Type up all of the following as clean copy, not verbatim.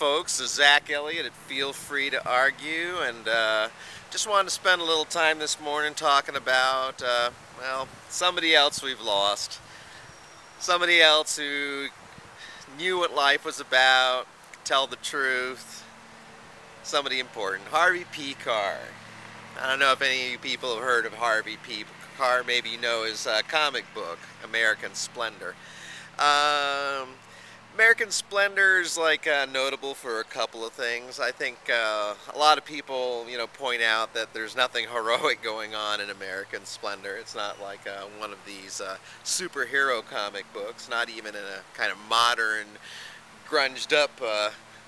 folks, this is Zach Elliott at Feel Free to Argue, and just wanted to spend a little time this morning talking about, well, somebody else we've lost. Somebody else who knew what life was about, could tell the truth. Somebody important. Harvey Pekar. I don't know if any of you people have heard of Harvey Pekar. Maybe you know his comic book, American Splendor. American Splendor is notable for a couple of things. I think a lot of people, point out that there's nothing heroic going on in American Splendor. It's not like one of these superhero comic books, not even in a kind of modern, grunged up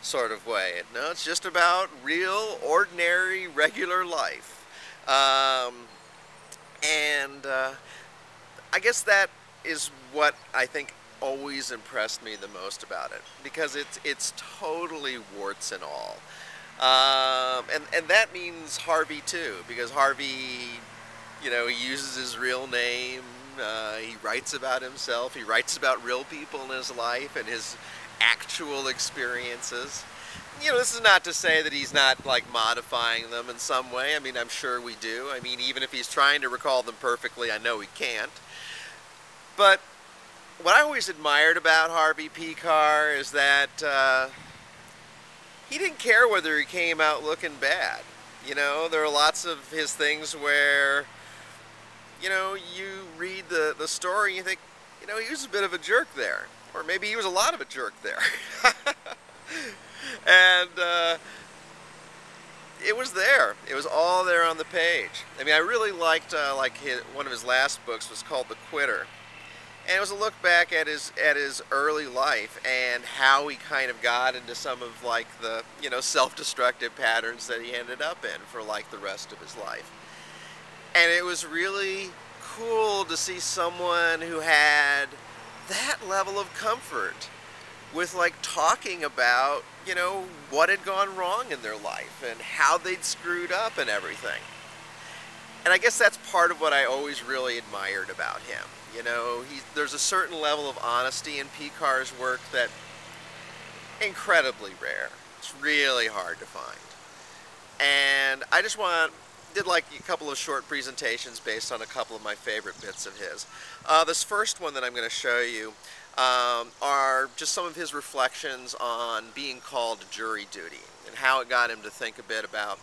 sort of way. No, it's just about real, ordinary, regular life. I guess that is what I think always impressed me the most about it, because it's totally warts and all, and that means Harvey too, because Harvey, he uses his real name, he writes about himself, he writes about real people in his life and his actual experiences. This is not to say that he's not modifying them in some way. I mean, I'm sure we do. I mean, even if he's trying to recall them perfectly, I know he can't. But what I always admired about Harvey Pekar is that he didn't care whether he came out looking bad. There are lots of his things where, you read the story and you think, he was a bit of a jerk there. Or maybe he was a lot of a jerk there. And it was there. It was all there on the page. I mean, I really liked, one of his last books was called The Quitter. And it was a look back at his early life and how he kind of got into some of the self-destructive patterns that he ended up in for the rest of his life. And it was really cool to see someone who had that level of comfort with talking about what had gone wrong in their life and how they'd screwed up and everything. And I guess that's part of what I always really admired about him. There's a certain level of honesty in Pekar's work that incredibly rare. It's really hard to find. And I just did a couple of short presentations based on a couple of my favorite bits of his. This first one that I'm going to show you are just some of his reflections on being called to jury duty and how it got him to think a bit about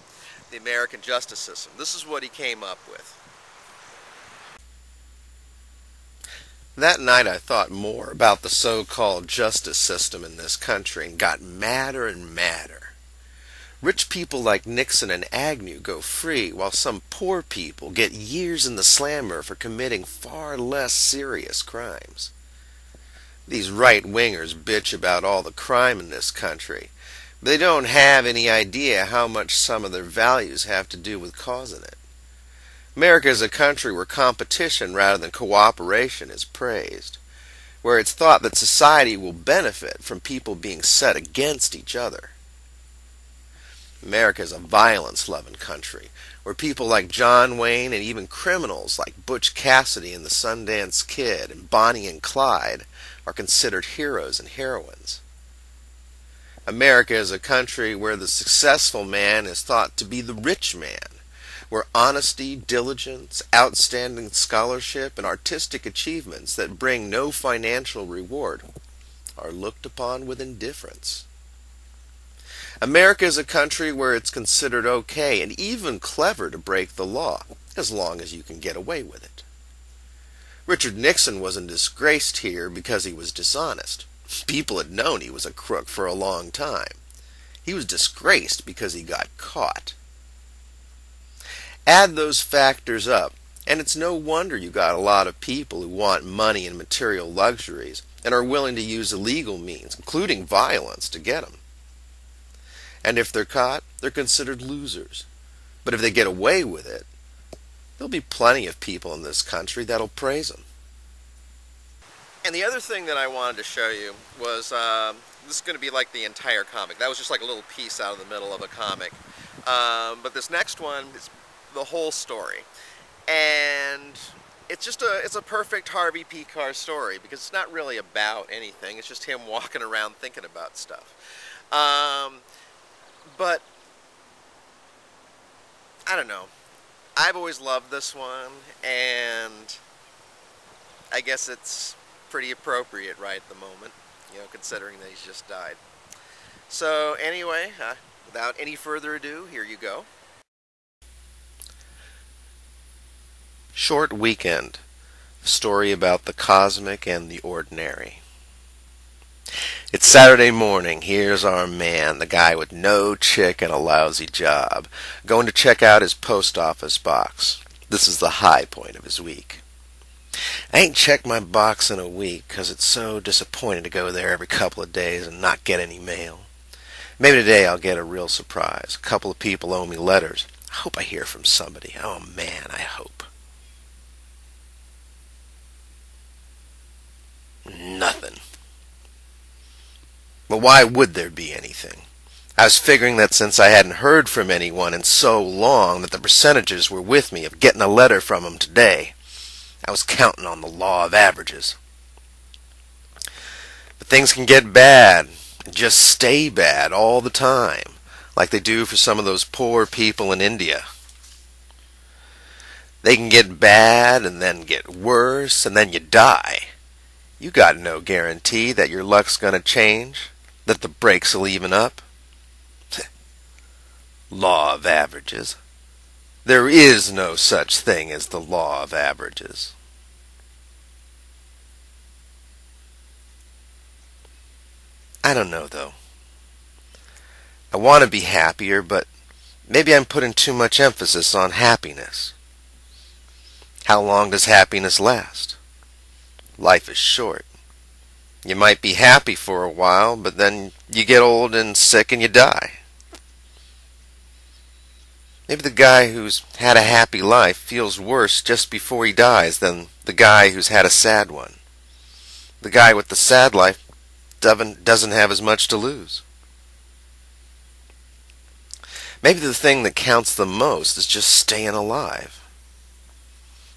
the American justice system. This is what he came up with. That night I thought more about the so-called justice system in this country and got madder and madder. Rich people like Nixon and Agnew go free, while some poor people get years in the slammer for committing far less serious crimes. These right-wingers bitch about all the crime in this country, but they don't have any idea how much some of their values have to do with causing it. America is a country where competition rather than cooperation is praised, where it's thought that society will benefit from people being set against each other. America is a violence-loving country, where people like John Wayne and even criminals like Butch Cassidy and the Sundance Kid and Bonnie and Clyde are considered heroes and heroines. America is a country where the successful man is thought to be the rich man, where honesty, diligence, outstanding scholarship, and artistic achievements that bring no financial reward are looked upon with indifference. America is a country where it's considered okay and even clever to break the law, as long as you can get away with it. Richard Nixon wasn't disgraced here because he was dishonest. People had known he was a crook for a long time. He was disgraced because he got caught. Add those factors up, and it's no wonder you got a lot of people who want money and material luxuries and are willing to use illegal means, including violence, to get them. And if they're caught, they're considered losers. But if they get away with it, there'll be plenty of people in this country that'll praise them. And the other thing that I wanted to show you was, this is going to be like the entire comic. That was just like a little piece out of the middle of a comic. But this next one is the whole story. And it's a perfect Harvey Pekar story, because it's not really about anything. It's just him walking around thinking about stuff. But I don't know. I've always loved this one, and I guess it's pretty appropriate right at the moment, considering that he's just died. So anyway, without any further ado, here you go. Short Weekend, a story about the cosmic and the ordinary. It's Saturday morning. Here's our man, the guy with no chick and a lousy job, going to check out his post office box. This is the high point of his week. I ain't checked my box in a week because it's so disappointing to go there every couple of days and not get any mail. Maybe today I'll get a real surprise. A couple of people owe me letters. I hope I hear from somebody. Oh man, I hope. Nothing. But why would there be anything? I was figuring that since I hadn't heard from anyone in so long that the percentages were with me of getting a letter from them today. I was counting on the law of averages. But things can get bad, and just stay bad all the time, like they do for some of those poor people in India. They can get bad, and then get worse, and then you die. You got no guarantee that your luck's gonna change, that the breaks will even up. Law of averages. There is no such thing as the law of averages. I don't know, though. I want to be happier, but maybe I'm putting too much emphasis on happiness. How long does happiness last? Life is short. You might be happy for a while, but then you get old and sick and you die. Maybe the guy who's had a happy life feels worse just before he dies than the guy who's had a sad one. The guy with the sad life doesn't have as much to lose. Maybe the thing that counts the most is just staying alive.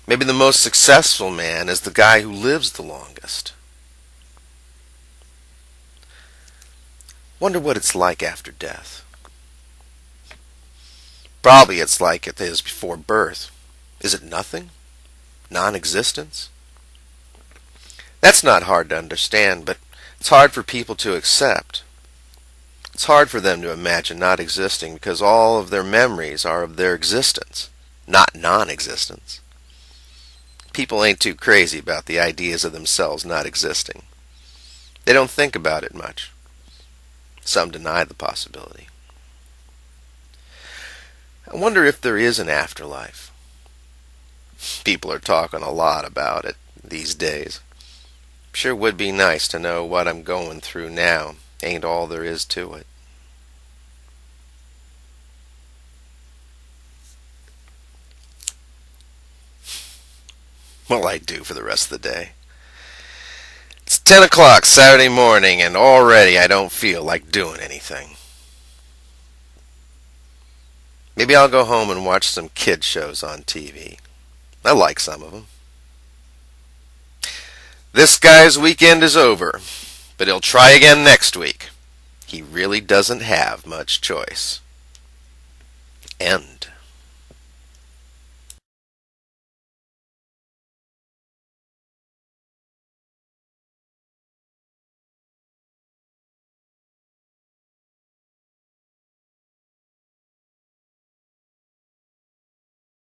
Maybe the most successful man is the guy who lives the longest. Wonder what it's like after death. Probably it's like it is before birth. Is it nothing? Non-existence? That's not hard to understand, but it's hard for people to accept. It's hard for them to imagine not existing because all of their memories are of their existence, not non-existence. People ain't too crazy about the ideas of themselves not existing. They don't think about it much. Some deny the possibility. I wonder if there is an afterlife. People are talking a lot about it these days. Sure would be nice to know what I'm going through now ain't all there is to it. What'll I do for the rest of the day? It's 10 o'clock Saturday morning and already I don't feel like doing anything. Maybe I'll go home and watch some kid shows on TV. I like some of them. This guy's weekend is over, but he'll try again next week. He really doesn't have much choice. End.